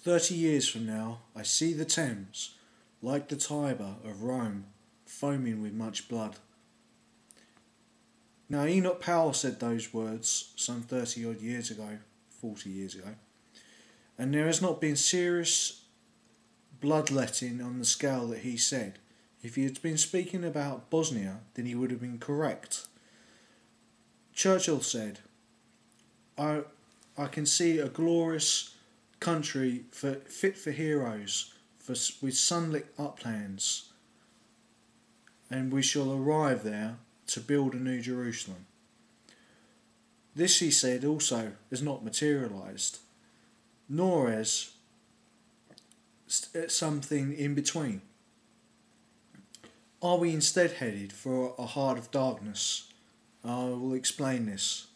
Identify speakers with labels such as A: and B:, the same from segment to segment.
A: 30 years from now, I see the Thames, like the Tiber of Rome, foaming with much blood. Now, Enoch Powell said those words some 30 odd years ago, 40 years ago, and there has not been serious bloodletting on the scale that he said. If he had been speaking about Bosnia, then he would have been correct. Churchill said, I can see a glorious country fit for heroes, with sunlit uplands, and we shall arrive there to build a new Jerusalem. This, he said, also has not materialised, nor has something in between. Are we instead headed for a heart of darkness? I will explain this.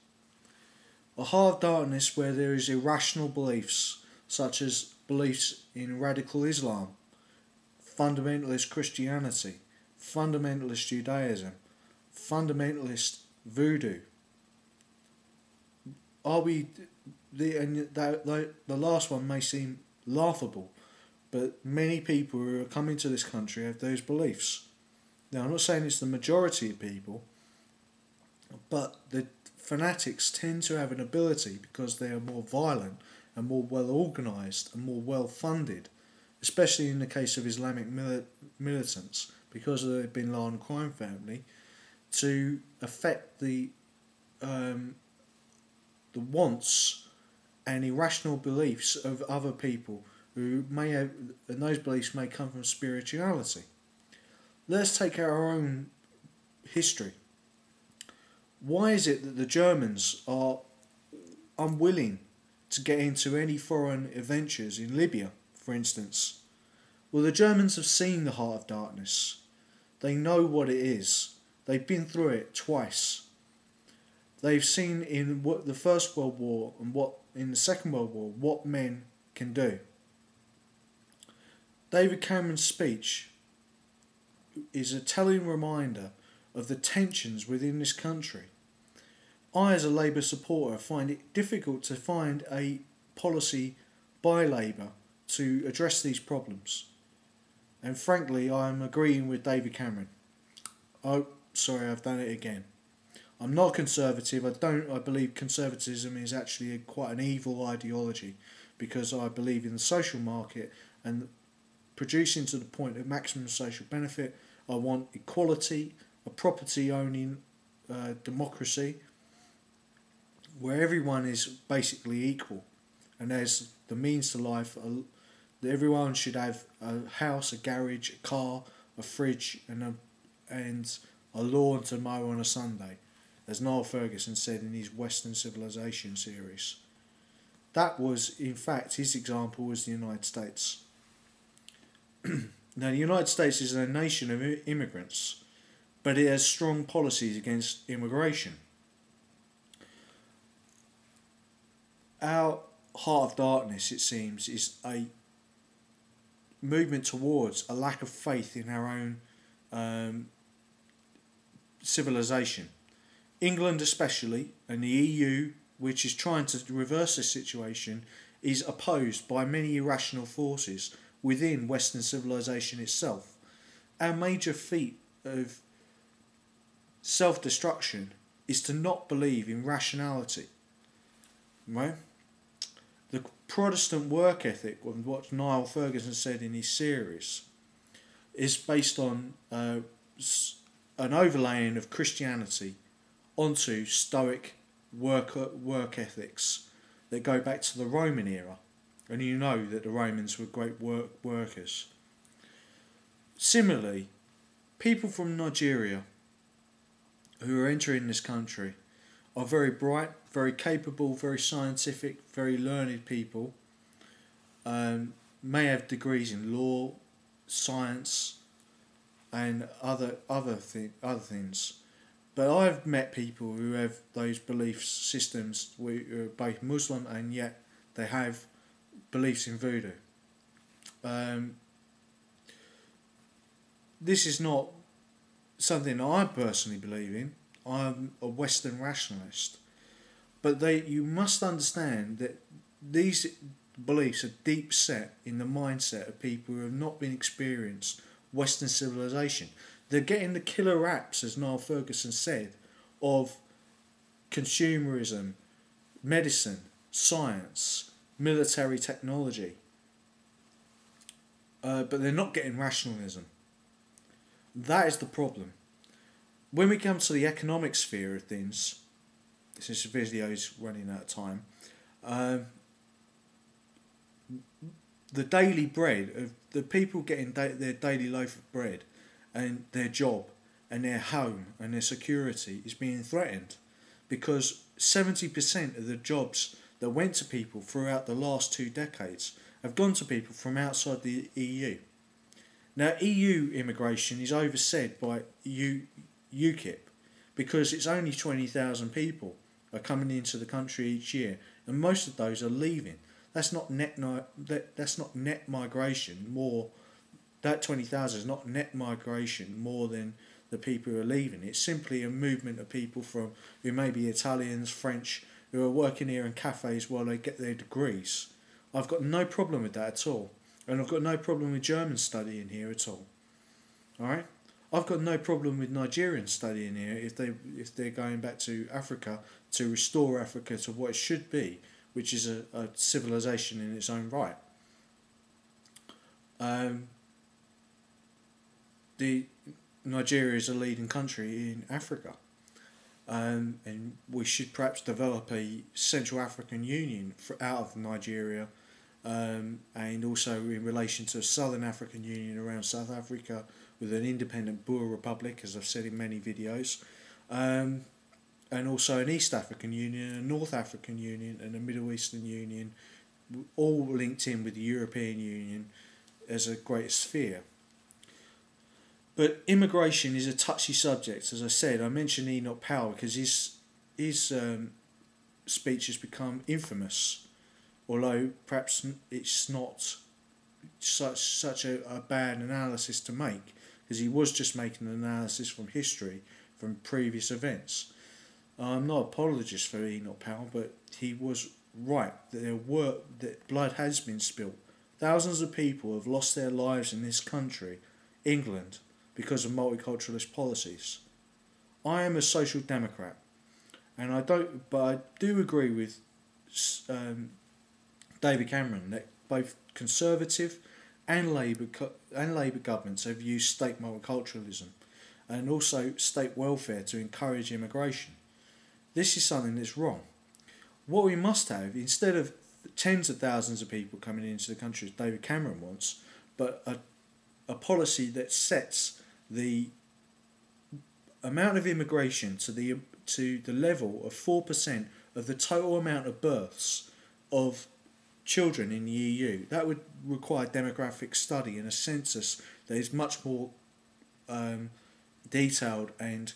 A: A heart of darkness where there is irrational beliefs, such as beliefs in radical Islam, fundamentalist Christianity, fundamentalist Judaism, fundamentalist voodoo. Are we the last one may seem laughable, but many people who are coming to this country have those beliefs. Now, I'm not saying it's the majority of people, but the fanatics tend to have an ability, because they are more violent and more well organised and more well funded, especially in the case of Islamic militants, because of the Bin Laden crime family, to affect the wants and irrational beliefs of other people who may have, and those beliefs may come from spirituality. Let's take our own history. Why is it that the Germans are unwilling to get into any foreign adventures in Libya, for instance? Well, the Germans have seen the heart of darkness. They know what it is. They've been through it twice. They've seen in the First World War and in the Second World War what men can do. David Cameron's speech is a telling reminder of the tensions within this country. I, as a Labour supporter, find it difficult to find a policy by Labour to address these problems. And frankly, I am agreeing with David Cameron. Oh, sorry, I've done it again. I'm not conservative. I believe conservatism is actually quite an evil ideology, because I believe in the social market and producing to the point of maximum social benefit. I want equality, a property owning democracy where everyone is basically equal and has the means to life. Everyone should have a house, a garage, a car, a fridge, and a lawn to mow on a Sunday, as Niall Ferguson said in his Western Civilization series. That was, in fact, his example was the United States. Now, the United States is a nation of immigrants, but it has strong policies against immigration. Our heart of darkness, it seems, is a movement towards a lack of faith in our own civilization. England especially, and the EU, which is trying to reverse this situation, is opposed by many irrational forces within Western civilization itself. Our major feat of self-destruction is to not believe in rationality. Right? The Protestant work ethic, of what Niall Ferguson said in his series, is based on an overlaying of Christianity onto Stoic work ethics that go back to the Roman era. And you know that the Romans were great workers. Similarly, people from Nigeria who are entering this country are very bright, very capable, very scientific, very learned people. May have degrees in law, science, and other things. But I've met people who have those belief systems, who are both Muslim and yet they have beliefs in voodoo. This is not something I personally believe in. I'm a Western rationalist. But you must understand that these beliefs are deep set in the mindset of people who have not been experienced Western civilization. They're getting the killer apps, as Niall Ferguson said, of consumerism, medicine, science, military technology. But they're not getting rationalism. That is the problem. When we come to the economic sphere of things, this video is running out of time, the daily bread of the people getting their daily loaf of bread and their job and their home and their security is being threatened, because 70% of the jobs that went to people throughout the last 2 decades have gone to people from outside the EU. Now, EU immigration is oversaid by UKIP because it's only 20,000 people are coming into the country each year, and most of those are leaving. That's not net migration. More, that 20,000 is not net migration more than the people who are leaving. It's simply a movement of people from who may be Italians, French, who are working here in cafes while they get their degrees. I've got no problem with that at all, and I've got no problem with Germans studying here at all. All right, I've got no problem with Nigerians studying here if they're going back to Africa to restore Africa to what it should be, which is a civilization in its own right. Nigeria is a leading country in Africa, and we should perhaps develop a Central African Union out of Nigeria, and also in relation to a Southern African Union around South Africa with an independent Boer Republic, as I've said in many videos, and also an East African Union, a North African Union and a Middle Eastern Union, all linked in with the European Union as a great sphere. But immigration is a touchy subject. As I said, I mentioned Enoch Powell because his speech has become infamous, although perhaps it's not such a bad analysis to make, because he was just making an analysis from history, from previous events. I'm not an apologist for Enoch Powell, but he was right that blood has been spilt. Thousands of people have lost their lives in this country, England, because of multiculturalist policies. I am a social democrat, and I do agree with David Cameron that both Conservative and Labour governments have used state multiculturalism and also state welfare to encourage immigration. This is something that's wrong. What we must have, instead of tens of thousands of people coming into the country as David Cameron wants, but a policy that sets the amount of immigration to the level of 4% of the total amount of births of children in the EU. That would require demographic study and a census that is much more detailed and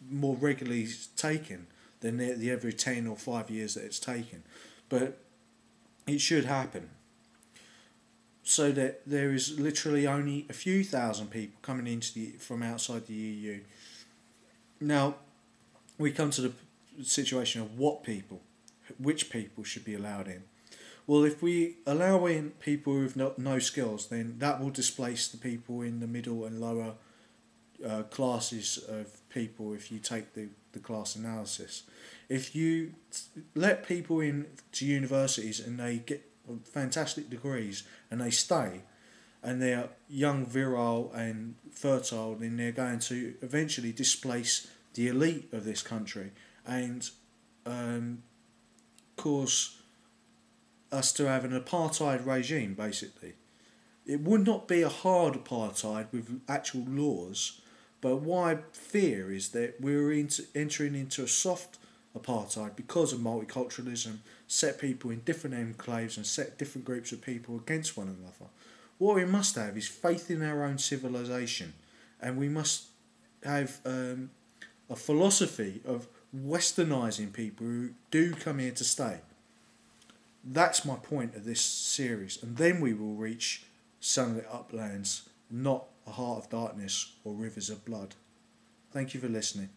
A: more regularly taken than the every 10 or 5 years that it's taken. But it should happen, so that there is literally only a few thousand people coming into from outside the EU. Now, we come to the situation of which people should be allowed in. Well, if we allow in people with no skills, then that will displace the people in the middle and lower classes of people if you take the class analysis. If you let people in to universities and they get fantastic degrees and they stay and they're young, virile and fertile, then they're going to eventually displace the elite of this country and cause us to have an apartheid regime, basically. It would not be a hard apartheid with actual laws, but what I fear is that we're entering into a soft apartheid because of multiculturalism, set people in different enclaves and set different groups of people against one another. What we must have is faith in our own civilization, and we must have a philosophy of westernising people who do come here to stay. That's my point of this series, and then we will reach sunlit uplands, not a heart of darkness or rivers of blood. Thank you for listening.